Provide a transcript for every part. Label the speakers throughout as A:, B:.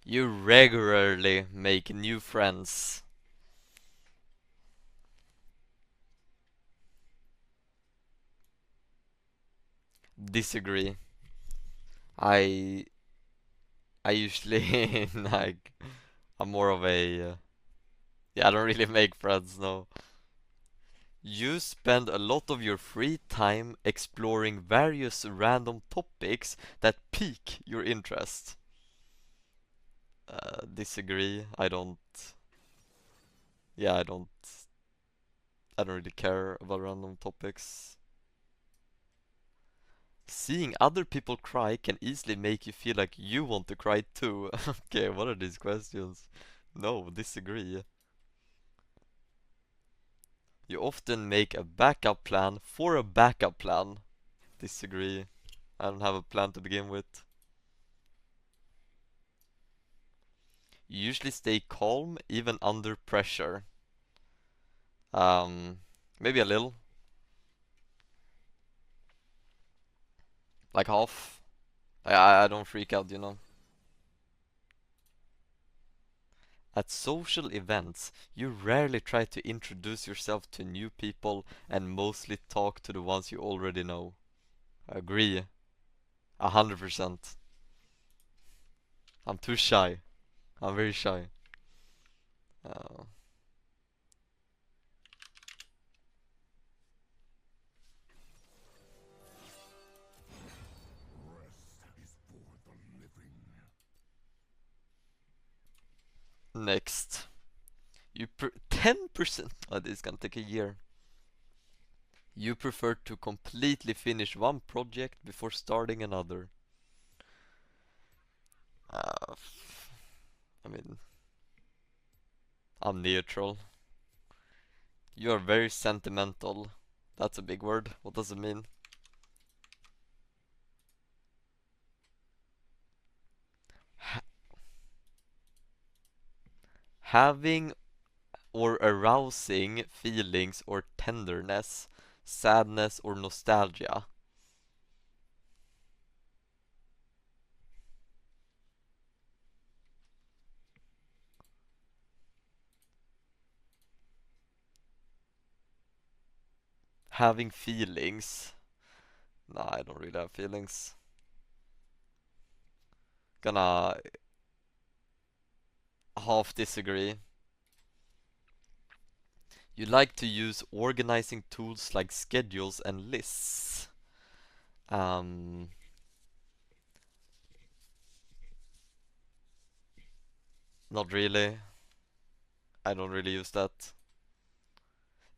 A: You regularly make new friends. Disagree. I I usually like I'm more of a yeah, I don't really make friends, no. You spend a lot of your free time exploring various random topics that pique your interest. Disagree. Yeah, I don't really care about random topics. Seeing other people cry can easily make you feel like you want to cry too. Okay, what are these questions? No, disagree. You often make a backup plan for a backup plan. Disagree. I don't have a plan to begin with. You usually stay calm even under pressure. Um, Maybe a little, like half. I don't freak out, you know. At social events, you rarely try to introduce yourself to new people and mostly talk to the ones you already know. Agree. 100%. I'm too shy. I'm very shy. Uh, Next. 10%. Oh, this is gonna take a year. You prefer to completely finish one project before starting another. Uh, I mean, I'm neutral. You are very sentimental. That's a big word. What does it mean? Ha- Having or arousing feelings or tenderness, sadness or nostalgia. Having feelings. Nah, I don't really have feelings. Gonna half disagree. You like to use organizing tools like schedules and lists. Um, Not really. I don't really use that.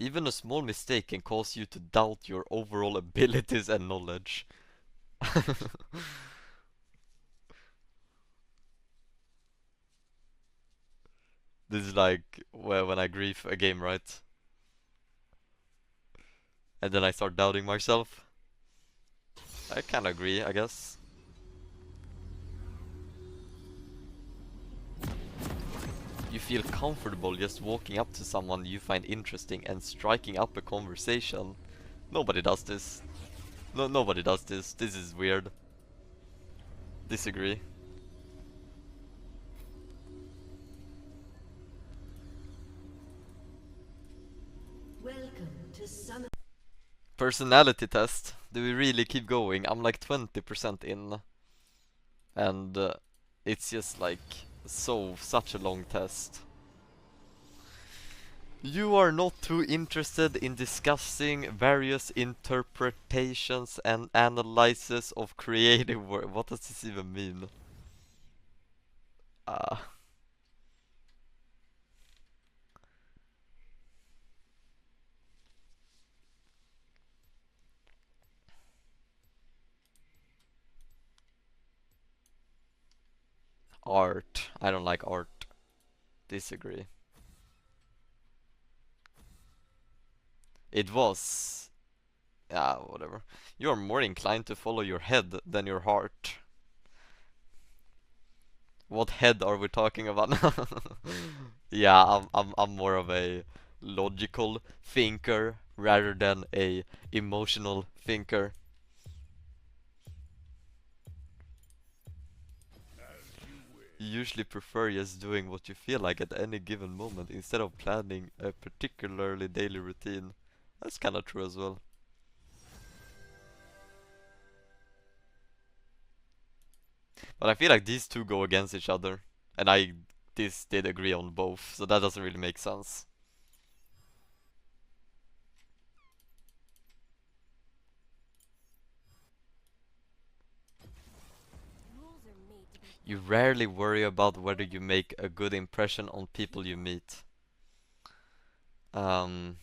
A: Even a small mistake can cause you to doubt your overall abilities and knowledge. This is like when I grief a game, right? And then I start doubting myself. I kinda agree, I guess. You feel comfortable just walking up to someone you find interesting and striking up a conversation. Nobody does this. No, nobody does this. This is weird. Disagree.
B: Welcome to Summit.
A: Personality test. Do we really keep going? I'm like 20% in. And it's just like such a long test. You are not too interested in discussing various interpretations and analysis of creative work. What does this even mean? Uh, Art. I don't like art. Disagree. It was. Yeah, whatever. You are more inclined to follow your head than your heart. What head are we talking about now? Yeah, I'm more of a logical thinker rather than a emotional thinker. usually prefer just doing what you feel like at any given moment instead of planning a particularly daily routine. That's kind of true as well. But I feel like these two go against each other, and I this did agree on both, so that doesn't really make sense. You rarely worry about whether you make a good impression on people you meet. Um,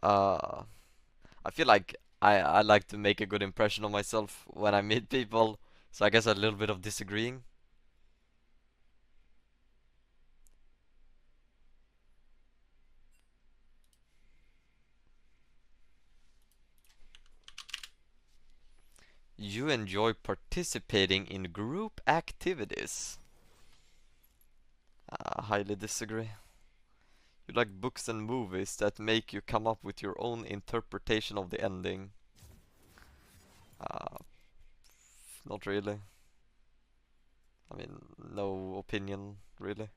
A: uh, I feel like I like to make a good impression on myself when I meet people, so I guess a little bit of disagreeing. You enjoy participating in group activities. Highly disagree. You like books and movies that make you come up with your own interpretation of the ending. Uh, Not really. I mean, no opinion, really.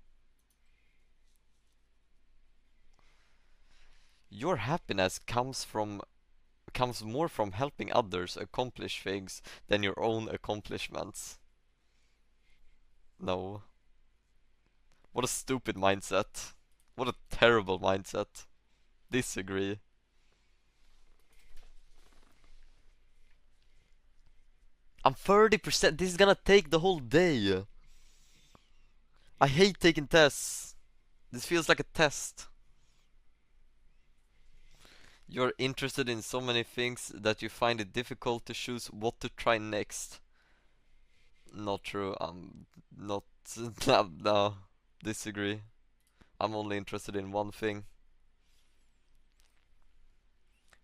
A: Your happiness comes more from helping others accomplish things than your own accomplishments. No. What a stupid mindset. What a terrible mindset. Disagree. I'm 30%. This is gonna take the whole day. I hate taking tests. This feels like a test. You're interested in so many things that you find it difficult to choose what to try next. Not true. I'm not. No, no. Disagree. I'm only interested in one thing.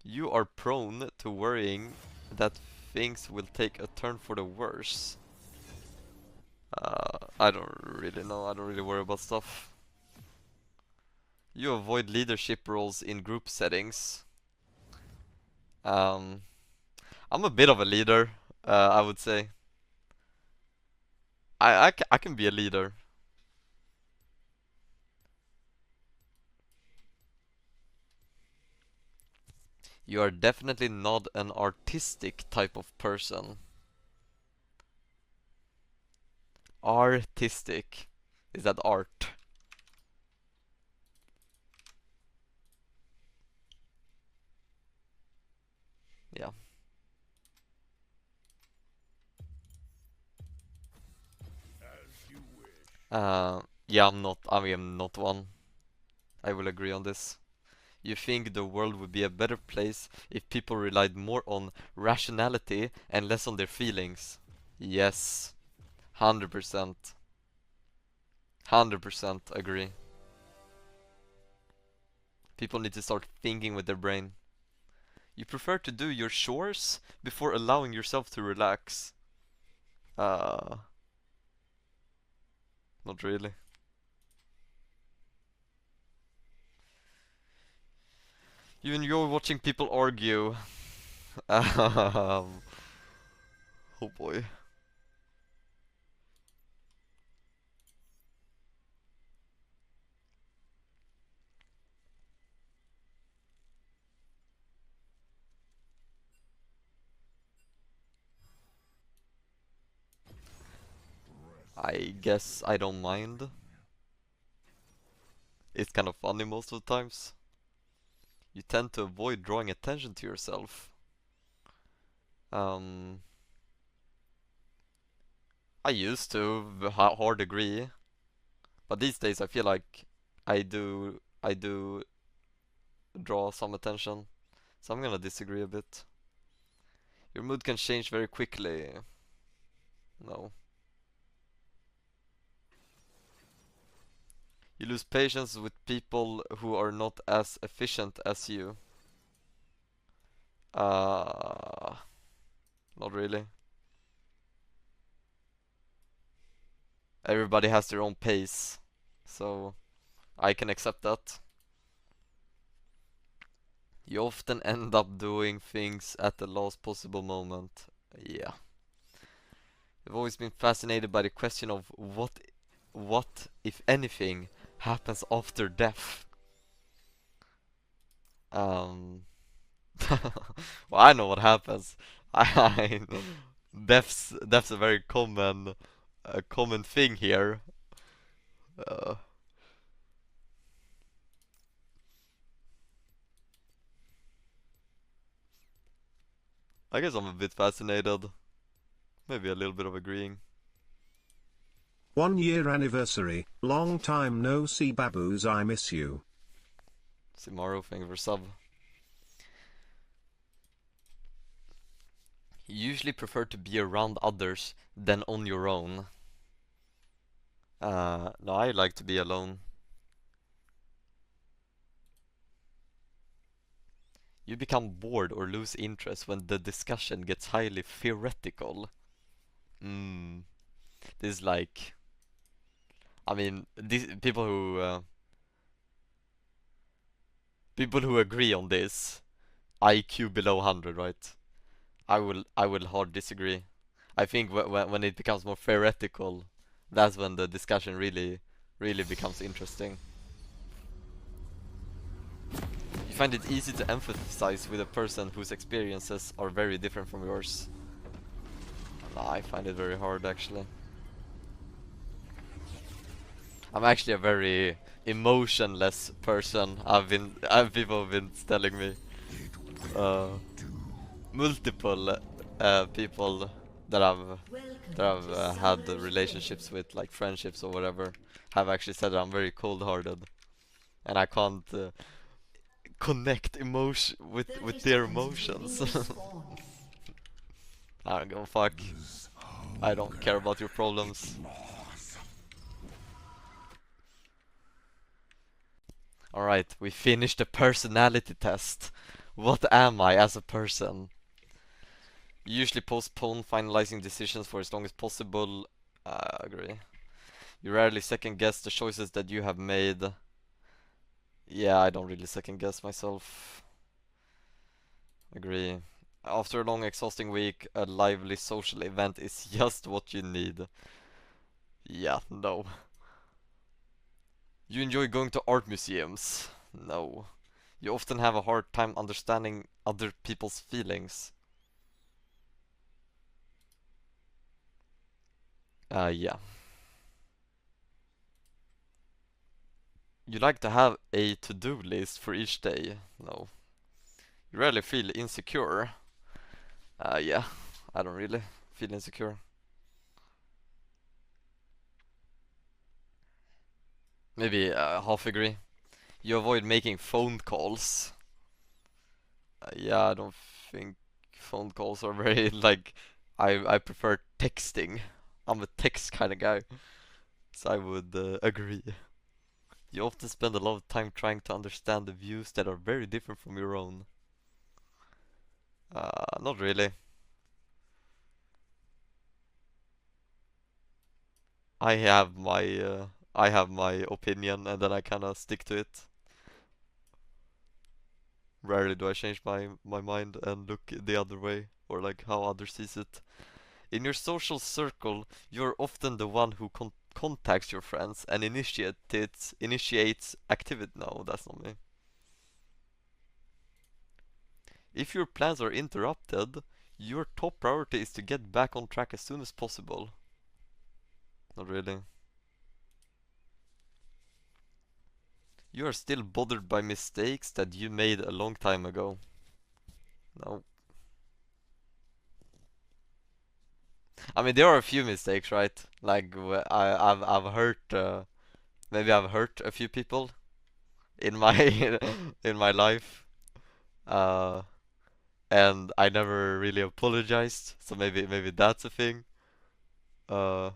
A: You are prone to worrying that things will take a turn for the worse. I don't really know. I don't really worry about stuff. You avoid leadership roles in group settings. Um, I'm a bit of a leader, I would say. I can be a leader. You are definitely not an artistic type of person. Artistic. Is that art? Yeah. Yeah, I'm not. I am not one. I will agree on this. You think the world would be a better place if people relied more on rationality and less on their feelings? Yes. 100%. 100% agree. People need to start thinking with their brain. You prefer to do your chores before allowing yourself to relax. Uh, Not really. You enjoy watching people argue. Oh boy. I guess I don't mind. It's kind of funny most of the times. You tend to avoid drawing attention to yourself. Um, I used to, hard agree, but these days I feel like I do draw some attention, so I'm gonna disagree a bit. Your mood can change very quickly. No. You lose patience with people who are not as efficient as you. Uh, Not really. Everybody has their own pace, so I can accept that. You often end up doing things at the last possible moment. Yeah. I've always been fascinated by the question of what, if anything, happens after death. Um, well, I know what happens. I death's a very common thing here. Uh, I guess I'm a bit fascinated, maybe a little bit of agreeing.
C: 1 year anniversary. Long time no see, Baboos. I miss you.
A: Simaru, thank you for sub. You usually prefer to be around others than on your own. No, I like to be alone. You become bored or lose interest when the discussion gets highly theoretical. Hmm. This is like, I mean, these people who agree on this, IQ below 100, right? I will hard disagree. I think when it becomes more theoretical, that's when the discussion really becomes interesting. You find it easy to empathize with a person whose experiences are very different from yours. I find it very hard actually. I'm actually a very emotionless person. People have been telling me. Uh, Multiple people that I've that
B: Welcome
A: I've
B: to
A: had
B: Summer's
A: relationships
B: Inn.
A: with, like friendships or whatever, have actually said that I'm very cold-hearted, and I can't connect emotion with
B: 30
A: their
B: seconds until the
A: emotions.
B: minion spawns.
A: I don't give a fuck. I don't care about your problems. Alright, we finished the personality test. What am I as a person? You usually postpone finalizing decisions for as long as possible. I agree. You rarely second guess the choices that you have made. Yeah, I don't really second guess myself. Agree. After a long, exhausting week, a lively social event is just what you need. Yeah, no. You enjoy going to art museums? No. You often have a hard time understanding other people's feelings. Yeah. You like to have a to-do list for each day? No. You rarely feel insecure? Yeah. I don't really feel insecure. Maybe half agree. You avoid making phone calls. Yeah, I don't think phone calls are very like. I prefer texting. I'm a text kind of guy, so I would agree. You often spend a lot of time trying to understand the views that are very different from your own. Not really. I have my opinion, and then I kind of stick to it. Rarely do I change my mind and look the other way, or like how others sees it. In your social circle, you're often the one who contacts your friends and initiates activity. No, that's not me. If your plans are interrupted, your top priority is to get back on track as soon as possible. Not really. You are still bothered by mistakes that you made a long time ago. No. I mean, there are a few mistakes, right? Like I've hurt maybe I've hurt a few people in my in my life. Uh, and I never really apologized, so maybe that's a thing. Uh,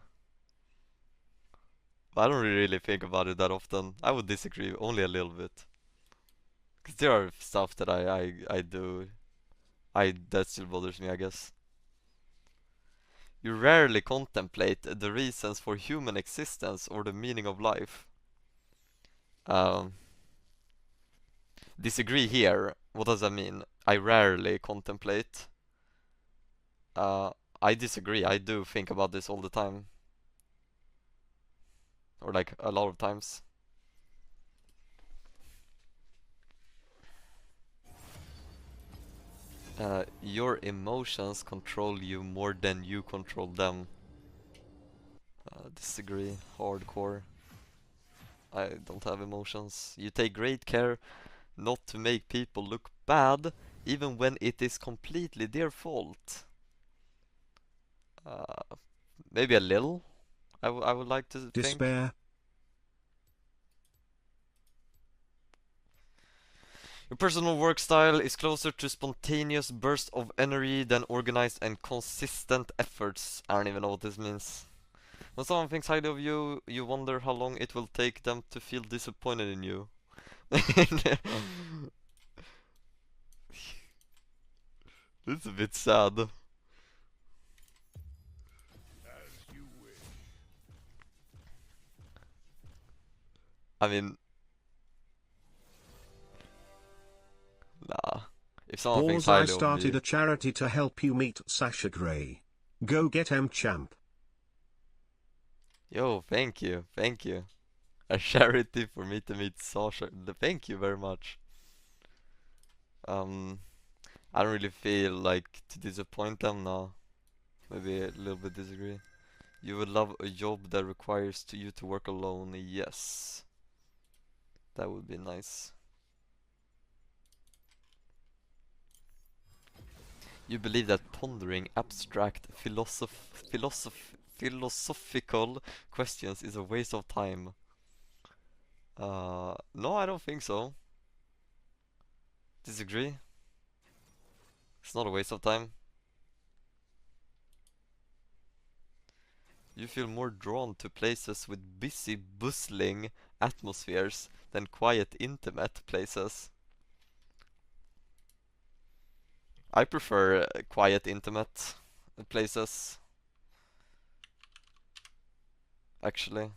A: I don't really think about it that often. I would disagree only a little bit, cause there are stuff that I do I that still bothers me, I guess. You rarely contemplate the reasons for human existence or the meaning of life. Um, Disagree here. What does that mean? I rarely contemplate. Uh, I disagree. I do think about this all the time. Or like a lot of times. Your emotions control you more than you control them. Disagree. Hardcore. I don't have emotions. You take great care not to make people look bad, even when it is completely their fault. Uh, Maybe a little, I would like to think.
C: Despair.
A: Your personal work style is closer to spontaneous bursts of energy than organized and consistent efforts. I don't even know what this means. When someone thinks highly of you, you wonder how long it will take them to feel disappointed in you. This is a bit sad. I mean, nah. If someone thinks
C: Pause. I
A: highly of
C: started
A: me,
C: a charity to help you meet Sasha Grey. Go get champ.
A: yo, thank you, thank you. A charity for me to meet Sasha. Thank you very much. Um, I don't really feel like to disappoint them now. Maybe a little bit disagree. You would love a job that requires you to work alone. Yes, that would be nice. You believe that pondering abstract philosophical questions is a waste of time. No, I don't think so. Disagree. It's not a waste of time. You feel more drawn to places with busy, bustling atmospheres than quiet, intimate places. I prefer quiet, intimate places, actually.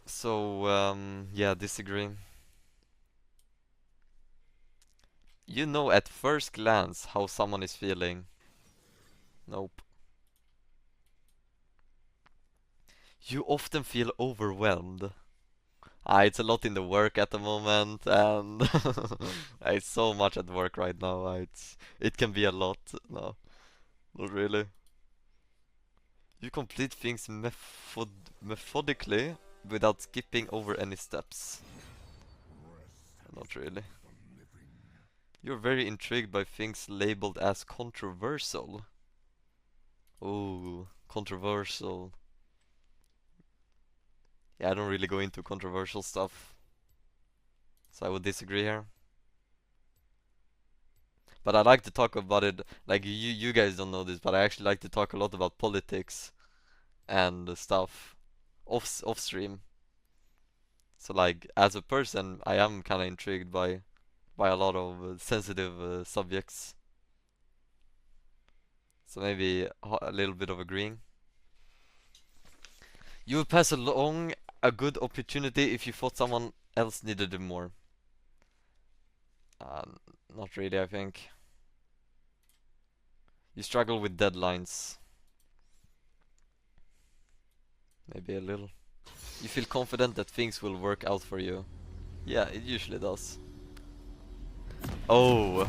A: So, yeah, disagree. You know at first glance how someone is feeling. Nope. You often feel overwhelmed. It's a lot in the work at the moment, and it's so much at work right now. It can be a lot. No, not really. You complete things methodically without skipping over any steps. Not really. You're very intrigued by things labeled as controversial. Oh, controversial. Yeah, I don't really go into controversial stuff, so I would disagree here. But I like to talk about it, like you guys don't know this, but I actually like to talk a lot about politics and stuff off stream. So like as a person, I am kind of intrigued by a lot of sensitive subjects. So maybe a little bit of agreeing. You would pass along a good opportunity if you thought someone else needed it more. Not really, I think. You struggle with deadlines. Maybe a little. You feel confident that things will work out for you. Yeah, it usually does. Oh,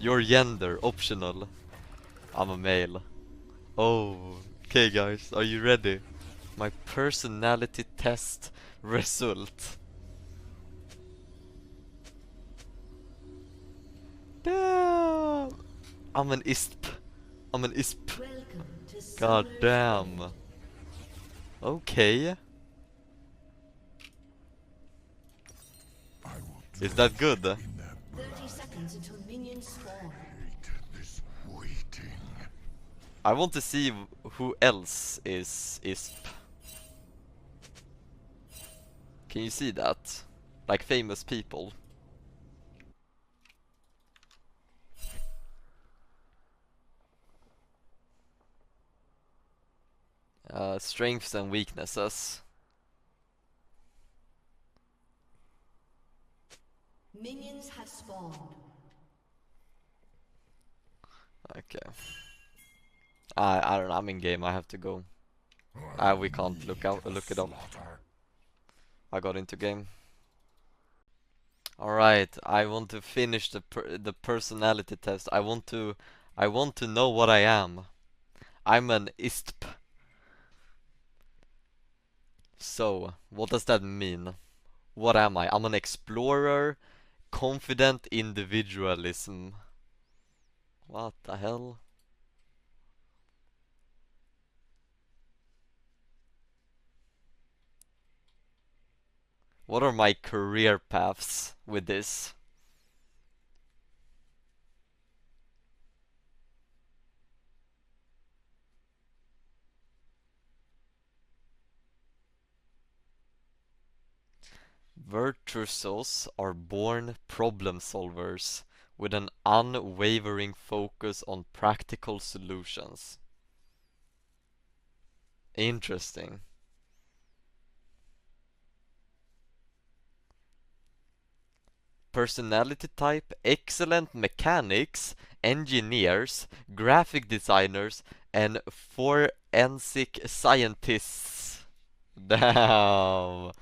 A: your gender, optional. I'm a male. Oh, okay guys, are you ready? My personality test result. Damn! I'm an ISP. I'm an ISP.
B: Welcome to
A: God
B: Summer's
A: damn.
B: End.
A: Okay. Is that good?
B: 30 seconds until minions spawn.
A: I want to see who else is ISP. Can you see that? Like famous people. Strengths and weaknesses.
B: Minions have spawned.
A: Okay. I don't know, I'm in game, I have to go. We can't look it up. I got into game. Alright, I want to finish the personality test. I want to know what I am. I'm an ISTP. So, what does that mean? What am I? I'm an explorer, confident individualism. What the hell? What are my career paths with this? Virtuosos are born problem solvers with an unwavering focus on practical solutions. Interesting. Personality type, excellent mechanics, engineers, graphic designers, and forensic scientists. Damn.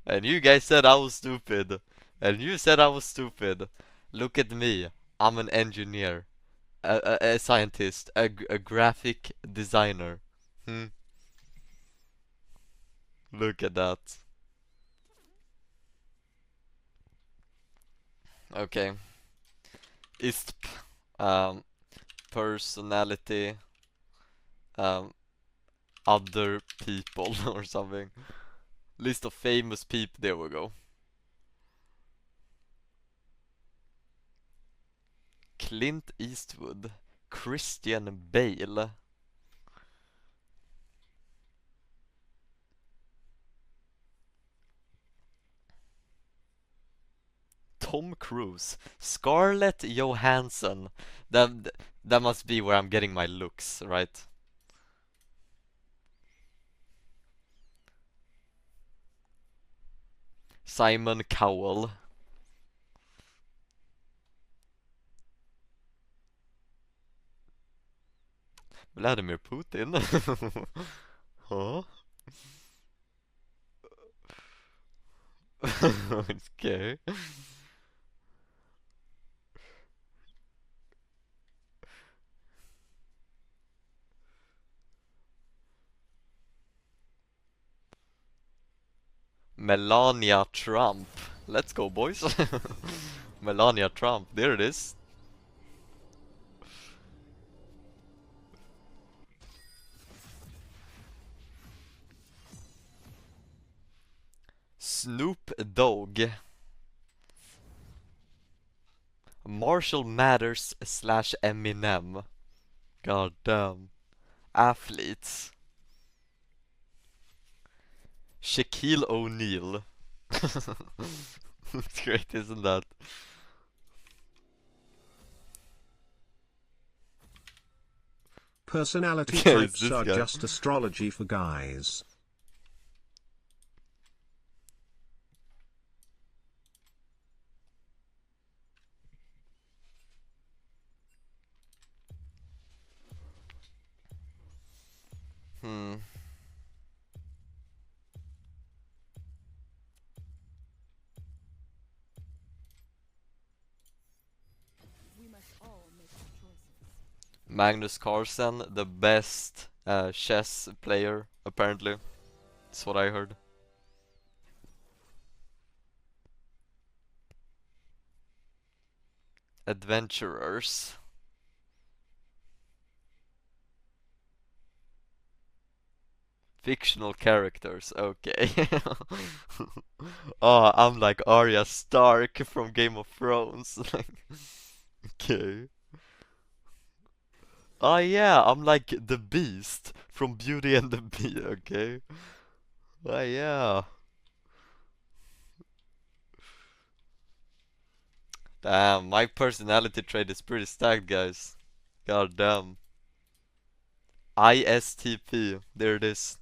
A: And you guys said I was stupid. And you said I was stupid. Look at me. I'm an engineer, a scientist, a graphic designer. Hmm. Look at that. Okay. ISP. Personality. Um, other people or something. List of famous people. There we go. Clint Eastwood. Christian Bale. Tom Cruise. Scarlett Johansson. That must be where I'm getting my looks, right? Simon Cowell. Vladimir Putin. Huh? Okay. Melania Trump. Let's go, boys. Melania Trump. There it is. Snoop Dogg. Marshall Mathers slash Eminem. God damn. Athletes. Shaquille O'Neal. It's great, isn't that?
C: Personality
A: Okay, it's
C: types
A: this
C: are
A: guy.
C: just astrology for guys.
A: Hmm. Magnus Carlsen, the best chess player, apparently. That's what I heard. Adventurers. Fictional characters, okay. Oh, I'm like Arya Stark from Game of Thrones. Okay. Oh yeah, I'm like the Beast from Beauty and the Beast, okay? Oh yeah. Damn, my personality trait is pretty stacked, guys. God damn. ISTP, there it is.